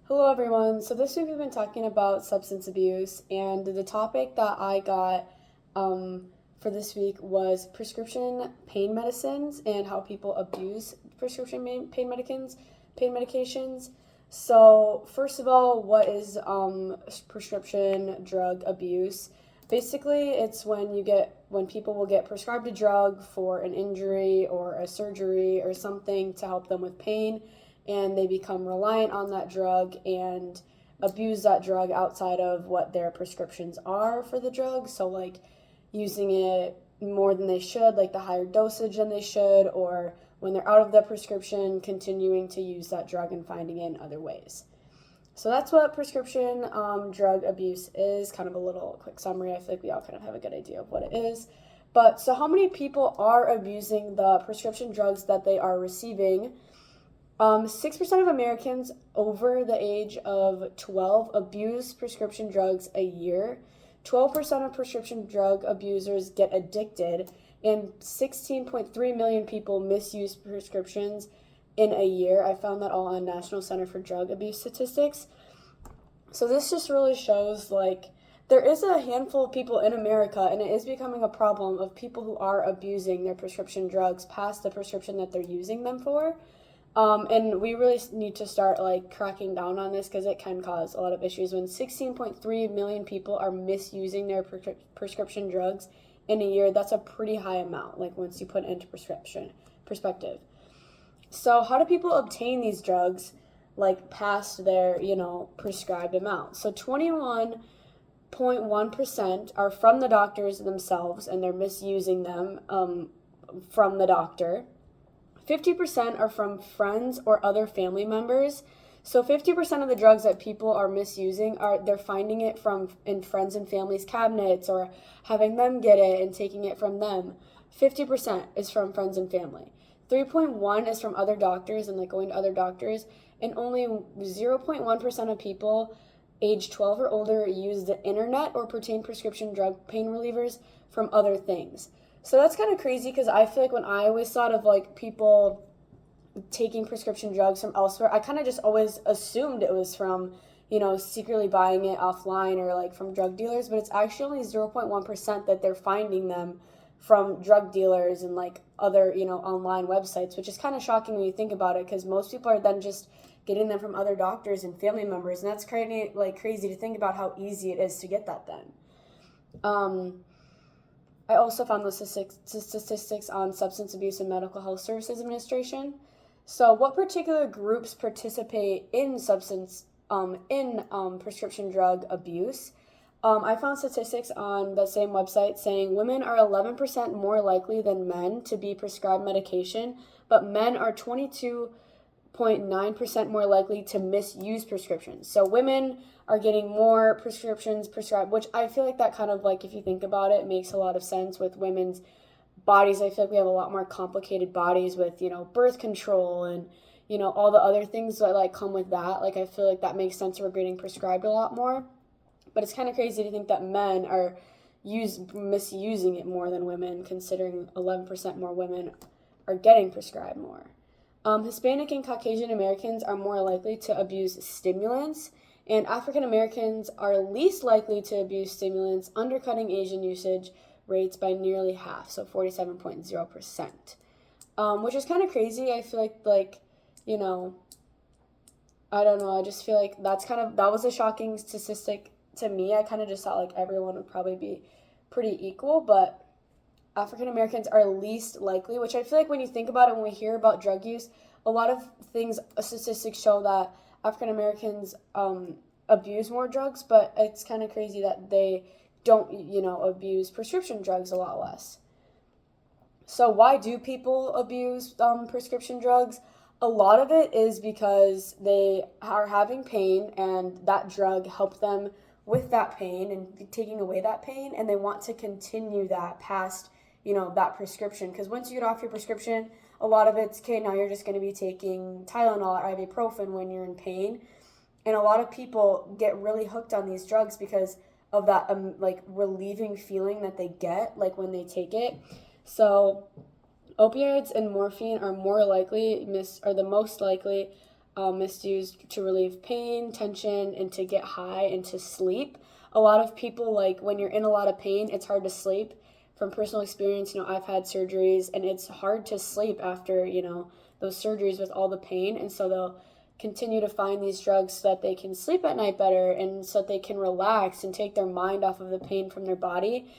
Hello, everyone. So, this week we've been talking about substance abuse, and the topic that I got for this week was prescription pain medicines and how people abuse prescription pain medications. So, first of all, what is prescription drug abuse? Basically, it's when people will get prescribed a drug for an injury or a surgery or something to help them with pain, and they become reliant on that drug and abuse that drug outside of what their prescriptions are for the drug. So, like using it more than they should, like the higher dosage than they should, or when they're out of the prescription, continuing to use that drug and finding it in other ways. So that's what prescription drug abuse is. Kind of a little quick summary. I feel like we all kind of have a good idea of what it is. But so, how many people are abusing the prescription drugs that they are receiving? 6% of Americans over the age of 12 abuse prescription drugs a year. 12% of prescription drug abusers get addicted, and 16.3 million people misuse prescriptions in a year. I found that all on National Center for Drug Abuse Statistics. So this just really shows like there is a handful of people in America, and it is becoming a problem of people who are abusing their prescription drugs past the prescription that they're using them for. And we really need to start like cracking down on this because it can cause a lot of issues. When 16.3 million people are misusing their prescription drugs in a year, that's a pretty high amount. Like once you put it into prescription perspective. So how do people obtain these drugs like past their prescribed amount? So 21.1% are from the doctors themselves, and they're misusing them from the doctor. 50% are from friends or other family members. So 50% of the drugs that people are misusing they're finding it from in friends and family's cabinets or having them get it and taking it from them. 50% is from friends and family. 3.1 is from other doctors and like going to other doctors, and only 0.1% of people age 12 or older use the internet or obtain prescription drug pain relievers from other things. So that's kind of crazy because I feel like when I always thought of like people taking prescription drugs from elsewhere, I kind of just always assumed it was from, secretly buying it offline or like from drug dealers, but it's actually only 0.1% that they're finding them from drug dealers and like other, online websites, which is kind of shocking when you think about it because most people are then just getting them from other doctors and family members, and that's crazy to think about how easy it is to get that then. I also found the statistics on Substance Abuse and Mental Health Services Administration. So, what particular groups participate in prescription drug abuse? I found statistics on the same website saying women are 11% more likely than men to be prescribed medication, but men are 22.9% more likely to misuse prescriptions. So women are getting more prescriptions prescribed, which I feel like that kind of like, if you think about it, makes a lot of sense with women's bodies. I feel like we have a lot more complicated bodies with, birth control and, all the other things that like come with that. Like, I feel like that makes sense. We're getting prescribed a lot more, but it's kind of crazy to think that men are misusing it more than women, considering 11% more women are getting prescribed more. Hispanic and Caucasian Americans are more likely to abuse stimulants, and African Americans are least likely to abuse stimulants, undercutting Asian usage rates by nearly half, so 47.0%, which is kind of crazy. I feel like, I don't know, I just feel like that was a shocking statistic to me. I kind of just thought like everyone would probably be pretty equal, but African Americans are least likely, which I feel like when you think about it, when we hear about drug use, a lot of statistics show that African Americans abuse more drugs, but it's kind of crazy that they don't, abuse prescription drugs a lot less. So why do people abuse prescription drugs? A lot of it is because they are having pain and that drug helped them with that pain and taking away that pain, and they want to continue that past that prescription, because once you get off your prescription, a lot of it's okay, now you're just going to be taking Tylenol or ibuprofen when you're in pain. And a lot of people get really hooked on these drugs because of that like relieving feeling that they get like when they take it. So opioids and morphine are the most likely misused to relieve pain, tension, and to get high and to sleep. A lot of people, like when you're in a lot of pain, it's hard to sleep. From personal experience, I've had surgeries and it's hard to sleep after, those surgeries with all the pain. And so they'll continue to find these drugs so that they can sleep at night better and so that they can relax and take their mind off of the pain from their body.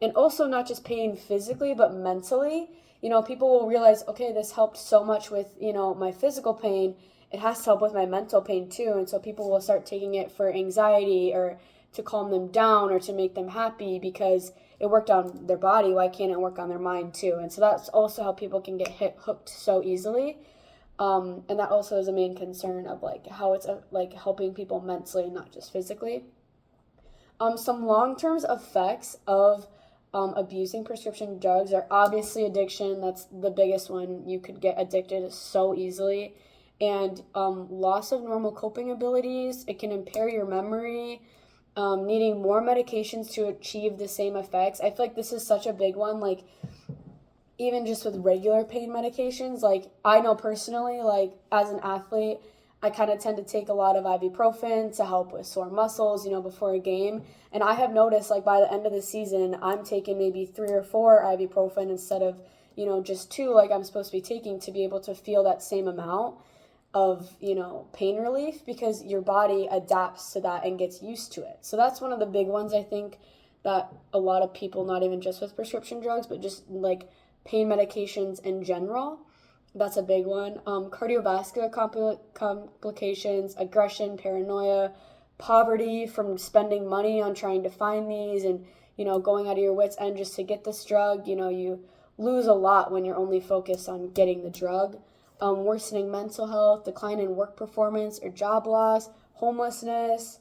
And also not just pain physically, but mentally. People will realize, okay, this helped so much with, my physical pain. It has to help with my mental pain too. And so people will start taking it for anxiety or to calm them down or to make them happy because it worked on their body. Why can't it work on their mind too? And so that's also how people can get hooked so easily. And that also is a main concern of like how it's like helping people mentally, not just physically. Some long-term effects of abusing prescription drugs are obviously addiction. That's the biggest one. You could get addicted so easily. And loss of normal coping abilities. It can impair your memory. Needing more medications to achieve the same effects. I feel like this is such a big one. Like, even just with regular pain medications, like I know personally, like as an athlete, I kind of tend to take a lot of ibuprofen to help with sore muscles, before a game. And I have noticed, like, by the end of the season, I'm taking maybe 3 or 4 ibuprofen instead of, just 2 like I'm supposed to be taking to be able to feel that same amount of, pain relief, because your body adapts to that and gets used to it. So that's one of the big ones, I think, that a lot of people, not even just with prescription drugs, but just like pain medications in general, that's a big one. Cardiovascular complications, aggression, paranoia, poverty from spending money on trying to find these and, going out of your wits' end just to get this drug. You lose a lot when you're only focused on getting the drug. Worsening mental health, decline in work performance or job loss, homelessness,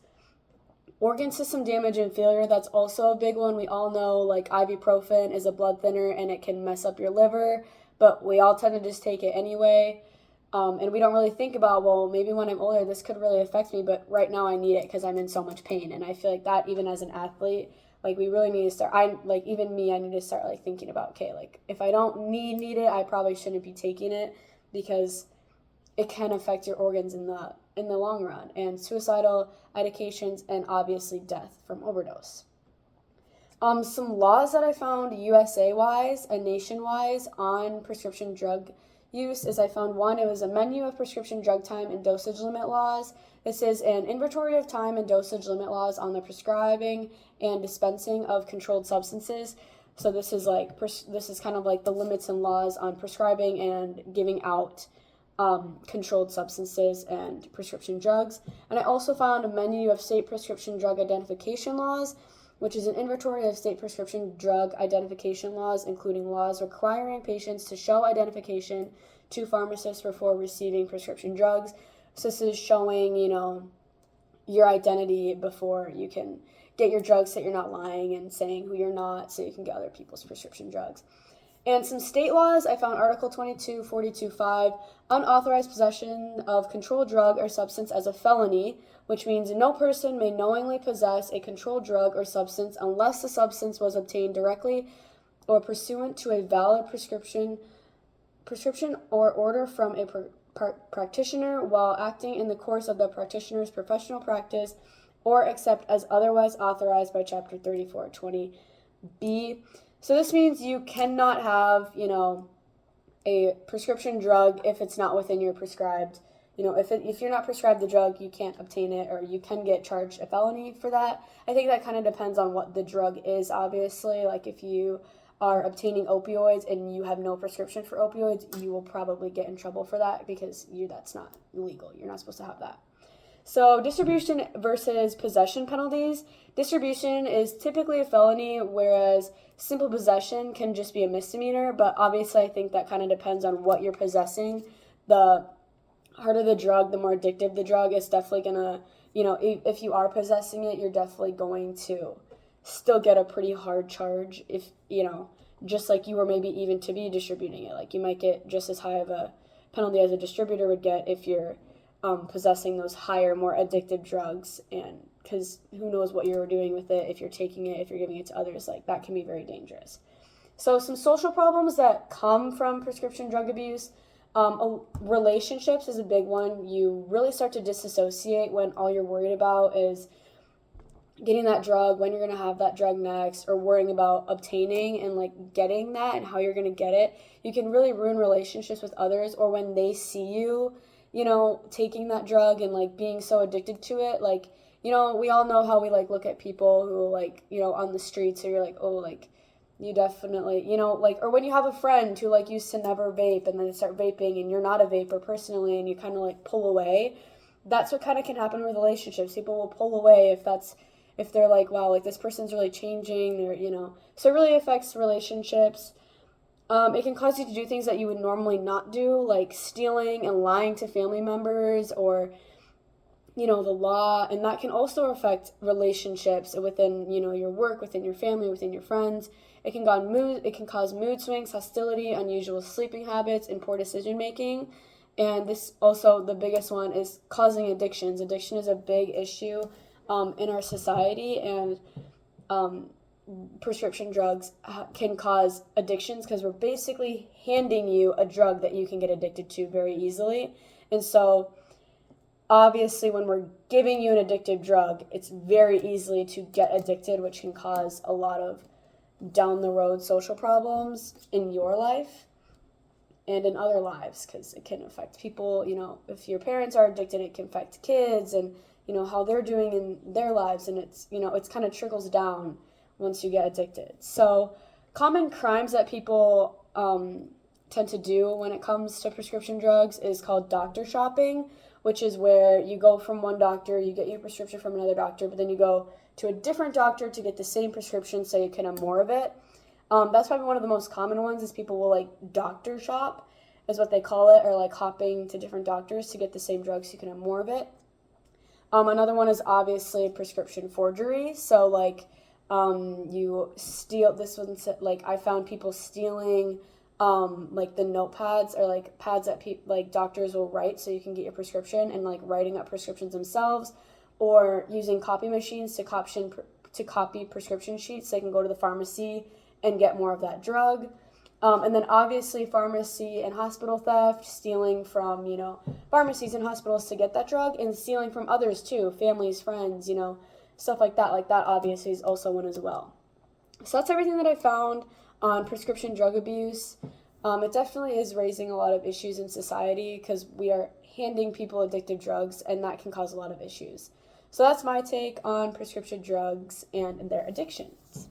organ system damage and failure. That's also a big one. We all know like ibuprofen is a blood thinner and it can mess up your liver, but we all tend to just take it anyway. And we don't really think about, well, maybe when I'm older, this could really affect me, but right now I need it because I'm in so much pain. And I feel like that even as an athlete, like we really need to start, I need to start like thinking about, okay, like if I don't need it, I probably shouldn't be taking it because it can affect your organs in the long run. And suicidal ideations and obviously death from overdose. Some laws that I found USA-wise and nation-wise on prescription drug use is I found one, it was a menu of prescription drug time and dosage limit laws. This is an inventory of time and dosage limit laws on the prescribing and dispensing of controlled substances. So this is kind of like the limits and laws on prescribing and giving out controlled substances and prescription drugs. And I also found a menu of state prescription drug identification laws, which is an inventory of state prescription drug identification laws, including laws requiring patients to show identification to pharmacists before receiving prescription drugs. So this is showing, your identity before you can get your drugs, so that you're not lying and saying who you're not, so you can get other people's prescription drugs. And some state laws, I found Article 22, 42.5, unauthorized possession of controlled drug or substance as a felony, which means no person may knowingly possess a controlled drug or substance unless the substance was obtained directly or pursuant to a valid prescription or order from a practitioner while acting in the course of the practitioner's professional practice or except as otherwise authorized by Chapter 3420B. So this means you cannot have, a prescription drug if it's not within your prescribed, if you're not prescribed the drug, you can't obtain it, or you can get charged a felony for that. I think that kind of depends on what the drug is, obviously. Like if you are obtaining opioids and you have no prescription for opioids, you will probably get in trouble for that because that's not legal. You're not supposed to have that. So distribution versus possession penalties. Distribution is typically a felony, whereas simple possession can just be a misdemeanor. But obviously I think that kind of depends on what you're possessing. The harder the drug, the more addictive the drug is definitely going to, if you are possessing it, you're definitely going to still get a pretty hard charge if, just like you were maybe even to be distributing it. Like you might get just as high of a penalty as a distributor would get if you're possessing those higher, more addictive drugs, and because who knows what you're doing with it, if you're taking it, if you're giving it to others, like that can be very dangerous. So some social problems that come from prescription drug abuse, Relationships is a big one. You really start to disassociate when all you're worried about is getting that drug, when you're going to have that drug next, or worrying about obtaining and like getting that and how you're going to get it. You can really ruin relationships with others, or when they see you, taking that drug and like being so addicted to it. Like, we all know how we like look at people who like, on the streets, or you're like, oh, like, you definitely, like, or when you have a friend who like used to never vape and then they start vaping and you're not a vapor personally and you kind of like pull away. That's what kind of can happen with relationships. People will pull away if they're like, wow, like this person's really changing, so it really affects relationships. It can cause you to do things that you would normally not do, like stealing and lying to family members, or the law, and that can also affect relationships within, your work, within your family, within your friends. It can cause mood swings, hostility, unusual sleeping habits, and poor decision making. And this also, the biggest one, is causing addictions. Addiction is a big issue in our society, and prescription drugs can cause addictions because we're basically handing you a drug that you can get addicted to very easily. And so obviously when we're giving you an addictive drug, it's very easily to get addicted, which can cause a lot of down the road social problems in your life and in other lives, because it can affect people. If your parents are addicted, it can affect kids and how they're doing in their lives, and it's kind of trickles down once you get addicted. So common crimes that people tend to do when it comes to prescription drugs is called doctor shopping, which is where you go from one doctor, you get your prescription from another doctor, but then you go to a different doctor to get the same prescription so you can have more of it. That's probably one of the most common ones, is people will like doctor shop, is what they call it, or like hopping to different doctors to get the same drug so you can have more of it. Another one is obviously prescription forgery. So like you steal, this one's like I found people stealing like the notepads, or like pads that like doctors will write so you can get your prescription, and like writing up prescriptions themselves, or using copy machines to copy prescription sheets so they can go to the pharmacy and get more of that drug. And then obviously pharmacy and hospital theft, stealing from, pharmacies and hospitals to get that drug, and stealing from others too, families, friends, stuff like that. Like that obviously is also one as well. So that's everything that I found on prescription drug abuse. It definitely is raising a lot of issues in society because we are handing people addictive drugs, and that can cause a lot of issues. So that's my take on prescription drugs and their addictions.